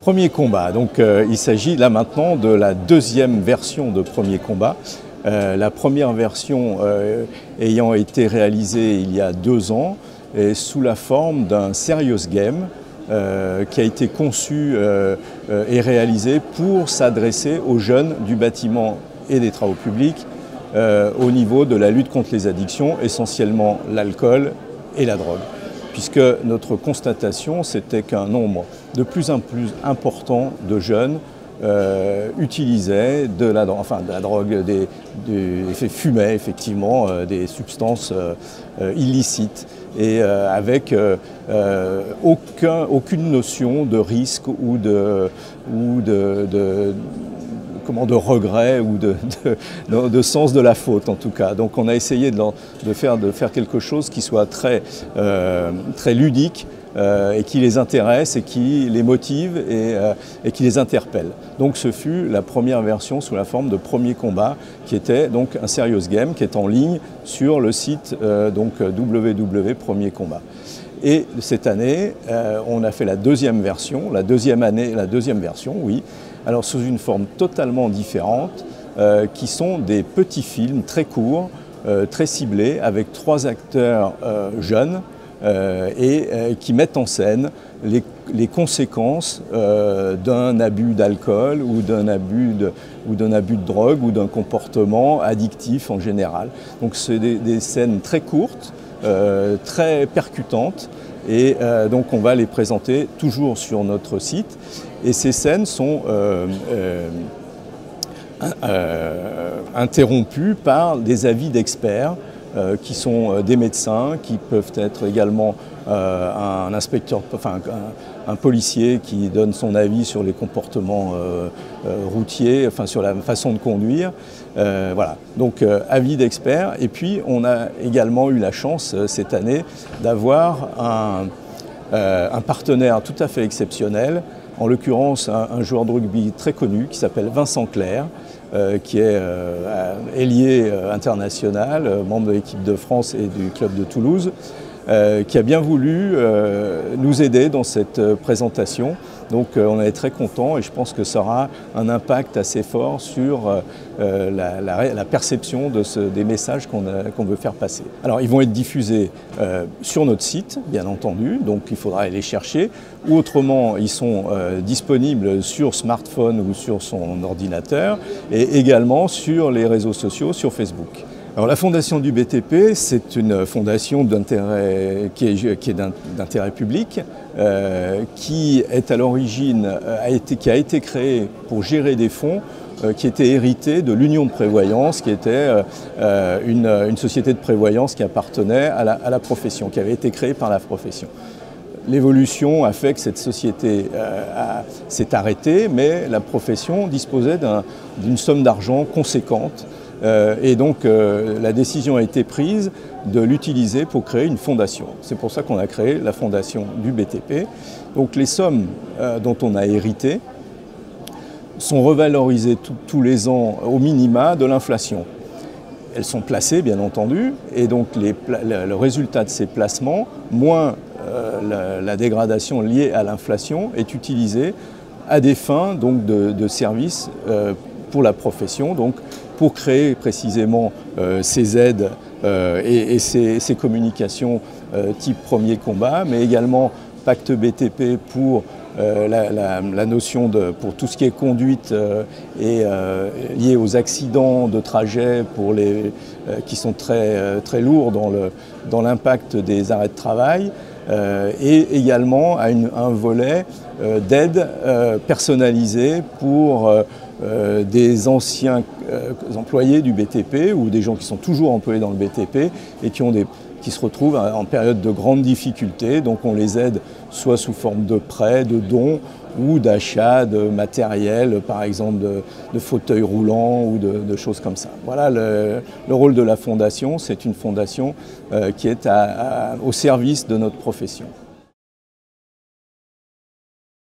Premier combat, donc il s'agit là maintenant de la deuxième version de Premier combat. La première version ayant été réalisée il y a 2 ans et sous la forme d'un serious game qui a été conçu et réalisé pour s'adresser aux jeunes du bâtiment et des travaux publics au niveau de la lutte contre les addictions, essentiellement l'alcool et la drogue. Puisque notre constatation, c'était qu'un nombre de plus en plus important de jeunes utilisaient de la drogue, fumaient effectivement des substances illicites et avec aucune notion de risque ou de regret ou de sens de la faute en tout cas. Donc on a essayé de faire quelque chose qui soit très ludique et qui les intéresse et qui les motive et qui les interpelle. Donc ce fut la première version sous la forme de Premier combat qui était donc un serious game qui est en ligne sur le site www.premiercombat. Et cette année, on a fait la deuxième version, la deuxième version, oui, alors sous une forme totalement différente, qui sont des petits films très courts, très ciblés, avec 3 acteurs jeunes qui mettent en scène les conséquences d'un abus d'alcool ou d'un abus de drogue ou d'un comportement addictif en général. Donc c'est des scènes très courtes, très percutantes. Et donc on va les présenter toujours sur notre site. Et ces scènes sont interrompues par des avis d'experts qui sont des médecins, qui peuvent être également un inspecteur, un policier qui donne son avis sur les comportements routiers, sur la façon de conduire. Voilà, donc avis d'experts. Et puis on a également eu la chance cette année d'avoir un partenaire tout à fait exceptionnel, en l'occurrence un joueur de rugby très connu qui s'appelle Vincent Clerc, qui est ailier international, membre de l'équipe de France et du club de Toulouse, qui a bien voulu nous aider dans cette présentation. Donc on est très contents et je pense que ça aura un impact assez fort sur la perception des messages qu'on veut faire passer. Alors ils vont être diffusés sur notre site, bien entendu, donc il faudra aller les chercher, ou autrement ils sont disponibles sur smartphone ou sur son ordinateur et également sur les réseaux sociaux, sur Facebook. Alors la fondation du BTP, c'est une fondation d'intérêt qui est d'intérêt public, qui est à l'origine, qui a été créée pour gérer des fonds qui étaient hérités de l'Union de prévoyance, qui était une société de prévoyance qui appartenait à la profession, qui avait été créée par la profession. L'évolution a fait que cette société s'est arrêtée, mais la profession disposait d'une somme d'argent conséquente. Et donc la décision a été prise de l'utiliser pour créer une fondation. C'est pour ça qu'on a créé la fondation du BTP. Donc les sommes dont on a hérité sont revalorisées tous les ans au minima de l'inflation. Elles sont placées bien entendu et donc le résultat de ces placements, moins la dégradation liée à l'inflation, est utilisé à des fins donc, de services pour la profession, donc pour créer précisément ces aides et ces communications type Premier combat, mais également Pacte BTP pour la notion pour tout ce qui est conduite et lié aux accidents de trajet qui sont très lourds dans l'impact des arrêts de travail, et également à un volet d'aide personnalisée pour des anciens employés du BTP ou des gens qui sont toujours employés dans le BTP et qui se retrouvent en période de grande difficulté. Donc on les aide soit sous forme de prêts, de dons ou d'achat de matériel, par exemple de fauteuils roulants ou de choses comme ça. Voilà le rôle de la fondation. C'est une fondation qui est au service de notre profession.